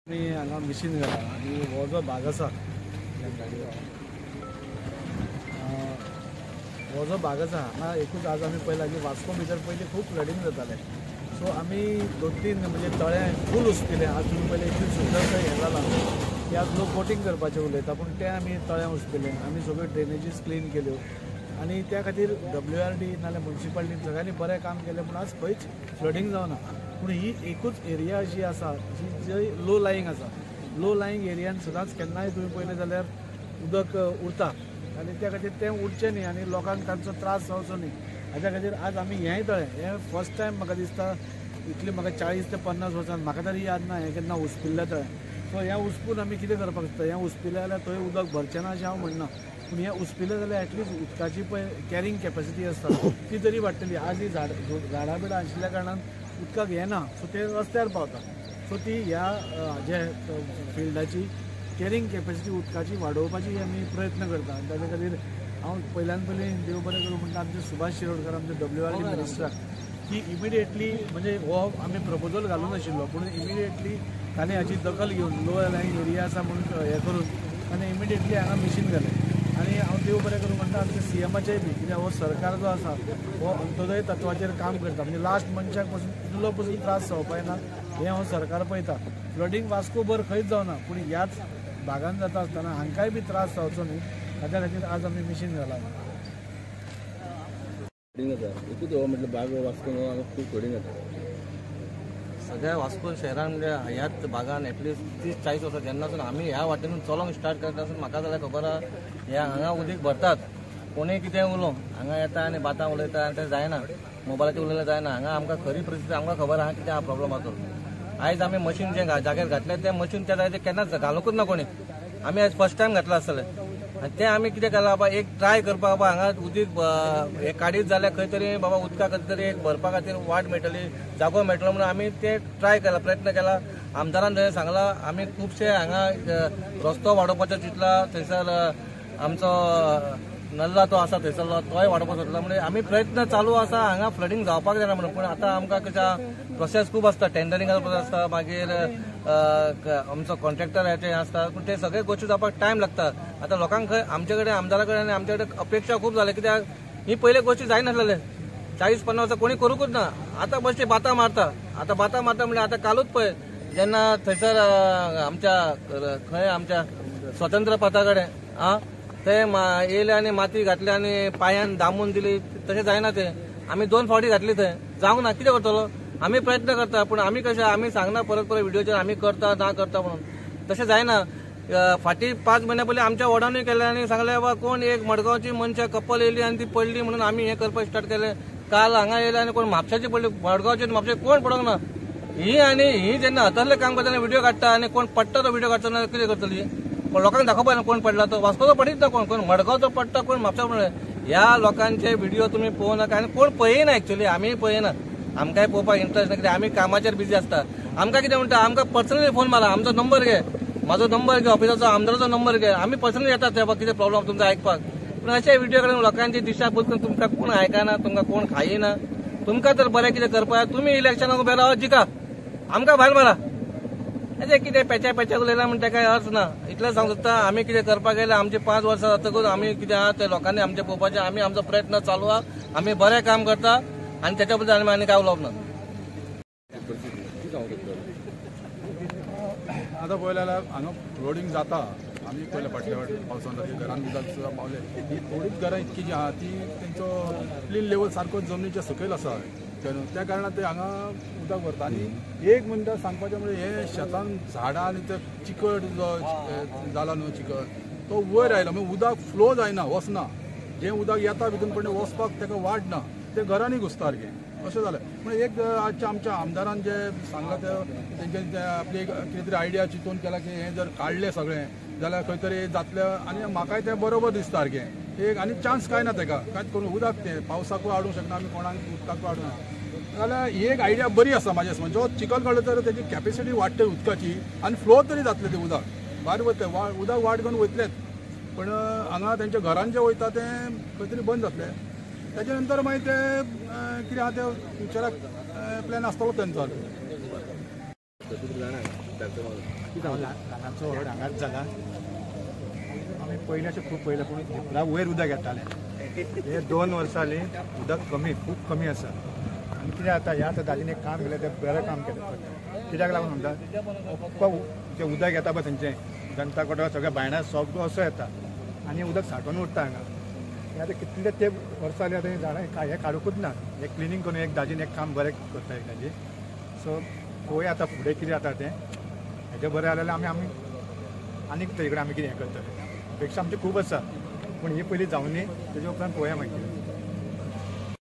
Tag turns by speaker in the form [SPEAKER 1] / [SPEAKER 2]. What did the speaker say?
[SPEAKER 1] मी हांगा मिशीन घाला आनी हो जो भाग आसा हो जो भाग आसा हांगा एकूच आज आमी पळयला की वास्को भितर पयलीं खूब फ्लडिंग जातालें. सो आमी 2-3 म्हणजे तळें फूल उसपिलें. आज तुमी पयलें इतली सुंदर हें जालां की आज लोक बोटींग करपाचें उलयता पूण तें आमी तळें उसपिलें. आमी सगळ्यो ड्रेनेजीस क्लीन केल्यो आनी त्या खातीर WRD नाल्यार म्युनिसिपालिटीन सगळ्यांनी बरें काम केलें पूण आज खंयच फ्लडिंग जावना. पूण ही एकूच एरिया अशी आसा जी जंय लो लायिंग आसा. लो लायिंग एरियान सदांच केन्नाय तुमी पळयलें जाल्यार उदक उरता आनी त्या खातीर तें उरचें न्ही आनी लोकांक तांचो त्रास जावचो न्ही हाच्या खातीर आज आमी हेंय तळें हें फर्स्ट टायम म्हाका दिसता इतली म्हाका 40 ते 50 वर्सां म्हाका तरी याद ना हें केन्ना उसपिल्लें तळें. सो हें उसपून आमी कितें करपाक शकता हें उसपिलें जाल्यार थंय उदक भरचें ना अशें हांव म्हणना पूण हें उसपिलें जाल्यार एटलीस्ट उदकाची पळय कॅरींग कॅपेसिटी आसता ती तरी वाडटली. आज ही झाडां बिडां आशिल्ल्या कारणान उदकाक येना सो ते रस्त्यार पावता. सो ती ह्या जे फिल्डाची कॅरींग कॅपेसिटी उदकाची वाडोवपाची आमी प्रयत्न करता आनी ताचे खातीर हांव पयल्यान पयलीं देव बरें करूं म्हणटा आमचे सुभाष शिरोडकर आमचे WRD मिनिस्टराक की इमिडिएटली म्हणजे हो आमी प्रपोजल घालून आशिल्लो पूण इमिडिएटली ताणें हाची दखल घेवन लो लायिंग एरिया आसा म्हणून हें करून आनी इमिडिएटली हांगा मिशीन घालें. आनी हांव देव बरें करूं म्हणटा आमच्या CMचेय बी कित्याक हो सरकार जो आसा हो अंत्योदय तत्वाचेर काम करता म्हणजे लास्ट मनशाक पासून इतलो पसून त्रास जावपाक ना हें हो सरकार पळयता. फ्लडिंग वास्को भर खंयच जावना पूण ह्याच भागान जाता आसतना हांकांय बी त्रास जावचो न्ही हाच्या खातीर आज आमी मिशीन घाला.
[SPEAKER 2] एकूच म्हटलं भाग वास्को खूब फ्लडिंग जाता
[SPEAKER 3] सगळ्या वास्को शहरान म्हणजे ह्याच भागान एटलिस्ट 30-40 वर्सां जेन्नासून आमी ह्या वाटेनून चलोंक स्टार्ट करता आसून म्हाका जाल्यार खबर आहा ह्या हांगा उदीक भरतात कोणूय कितें उलोवं हांगा येता आनी बातां उलयता आनी तें जायना मोबायलाचेर उलयलें जायना. हांगा आमकां खरी परिस्थिती आमकां खबर आहा कितें हा प्रॉब्लम आसा तो. आयज आमी मशीन जें जाग्यार घातलें तें मशीन त्या जाग्यार केन्नाच घालूंकूच ना कोणी. आमी आयज फर्स्ट टायम घातलें आसतलें आनी तें आमी कितें केलां बाबा एक ट्राय करपाक बाबा हांगा उदीक हें काडीत जाल्यार खंय तरी बाबा उदका खंय तरी एक भरपा खातीर वाट मेळटली जागो मेळटलो म्हणून आमी तें ट्राय केला प्रयत्न केला. आमदारान थंय सांगलां आमी खुबशे हांगा रस्तो वाडोवपाचो चिंतला थंयसर आमचो नल्ला तो आसा थंयसरलो तोय वाडोवपाचो चिंतला म्हणजे आमी प्रयत्न चालू आसा हांगा फ्लडिंग जावपाक जायना म्हणून. पूण आतां आमकां कशें प्रोसेस खूब आसता टेंडरिंगाचो प्रोसेस आसता मागीर आमचो कॉन्ट्रॅक्टर हेचे आसता पूण ते सगळे गोश्टी जावपाक टायम लागता. आतां लोकांक खंय आमचे कडेन आमदारा कडेन आनी आमचे कडेन अपेक्षा खूब जाल्या कित्याक ही पयले गोश्टी जायनासलेले 40-50 वर्सां कोणी करूंकूच ना. आतां बश्टे बातां मारता आतां बातां मारता म्हणजे आतां कालूच पळय जेन्ना थंयसर आमच्या खंय आमच्या स्वतंत्र पथा कडेन ते येयले आनी माती घातली आनी पांयान दामून दिली तशें जायना तें. आमी 2 फावटी घातली थंय जावंक ना कितें करतलो. आमी प्रयत्न करता पूण आमी कशें आमी सांगना परत व्हिडिओचेर आमी करता ना करता म्हणून तशें जायना. फाटीं 5 म्हयन्या पयलीं आमच्या वॉर्डानूय केलें आनी सांगलें बाबा कोण एक मडगांवची मनशां कपल येयली आनी ती पडली म्हणून आमी हें करपाक स्टार्ट केलें. काल हांगा येयले आनी कोण म्हापशाची पडली मडगांवचे म्हापशे कोण पडोंक ना. ही जेन्ना हातांतलें काम करता व्हिडिओ काडटा आनी कोण पडटा तो व्हिडिओ काडटा कितें करतली. पण लोकांक दाखोवपा ना कोण पडला तो वास्कोचो पडीत ना कोण मडगांवचो पडटा कोण म्हापसा पडले. ह्या लोकांचे व्हिडिओ तुमी पळोवं नाका आनी कोण पळयना एक्चुअली आमी पळयना आमकांय पळोवपाक इंट्रस्ट ना कित्याक आमी कामाचेर बिजी आसता. आमकां कितें म्हणटा आमकां पर्सनली फोन मारा आमचो नंबर घे म्हाजो नंबर घे ऑफिसाचो आमदाराचो नंबर घे आमी पर्सनली येतात थंय कितें प्रॉब्लम तुमचो आयकपाक. पूण अशे व्हिडिओ काडून लोकांची दिशाभूल करून तुमकां कोण आयकना तुमकां कोण खायना. तुमकां तर बरें कितें करपाक तुमी इलेक्शनाक उबे रावा जिका आमकां भायर मारा. अशें कितें पेच्या उलयला म्हणटा काय अर्थ ना. इतलें सांगूं सोदता आमी कितें करपाक गेले आमची 5 वर्सां जातकूच आमी कितें आहा ते लोकांनी आमचे पळोवपाचें आमी आमचो प्रयत्न चालू आहा आमी बरें काम करता आनी त्याच्या बद्दल आमी काय उलोवप ना.
[SPEAKER 1] आतां पळयलें जाल्यार हांगा फ्लडिंग जाता आमी पयल्या फाटल्या पावसान घरान उदक सुद्दां पावले. ही थोडीच घरां इतकी जी आहा ती तेंचो क्लीन लेवल सारको जमनीच्या सकयल आसा त्या कारणान ते हांगा उदक भरता. आनी एक म्हणटा सांगपाचें म्हणजे हे शेतान झाडां आनी ते चिकट जो जाला न्हू चिकट तो वयर आयलो म्हणजे उदक फ्लो जायना वचना. जें उदक येता भितून पण वचपाक ताका वाट ना ते घरांनी घुसता सारकें अशें जालें. म्हणजे एक आमच्या आमदारान जें सांगलां तेंचे आपली कितें तरी आयडिया चिंतून केला की हें जर काडलें सगळें जाल्यार खंय तरी जातलें आनी म्हाकाय तें बरोबर दिसता सारकें. एक आनी चान्स काय ना ताका कांयच करून उदक तें पावसाकूय हाडूंक शकना आमी कोणाक उदकाकूय हाडूंक ना जाल्यार ही एक आयडिया बरी आसा म्हाज्या हिसपान. जो चिखल काडलो तर तेजी कॅपेसिटी वाडटली उदकाची आनी फ्लो तरी जातलें तें उदक भायर वयतलें उदक वाट घेवन वयतलेंच. पण हांगा तेंच्या घरान जें वयता तें खंय तरी बंद जातलें. तेच्या नंतर मागीर ते कितें आहा ते फ्युचराक प्लॅन आसतलो तेंचो.
[SPEAKER 2] तसं तरी जाणार डॉक्टर मारून किती
[SPEAKER 4] ल्हानाचो व्हड हांगाच जाला आमी पयलीं अशें खूब पयलें पूण हिपला वयर उदक येतालें हे 2 वर्सां जालीं उदक कमी खूब कमी आसा आनी कितें जाता ह्या आतां दादीन एक काम केलें तें बरें काम केलें कित्याक लागून म्हणटा अख्खो जें उदक येता पळय थंयचें जनता कोटा सगळ्या भायणां सगळो असो येता आनी उदक सांठोवन उरता हांगा हे आतां कितले ते वर्सां जालीं आतां झाडां हे काडूकूच ना हे क्लिनींग करून एक दादीन एक काम बरें करता एक दादी सो पळोवया आतां फुडें कितें जाता तें हेजें बरें जालें जाल्यार आमी आनीक ते कडेन आमी कितें हें करतले अपेक्षा आमची खूब आसा पूण ही पयलीं जावनी तेजे उपरांत पळोवया मागीर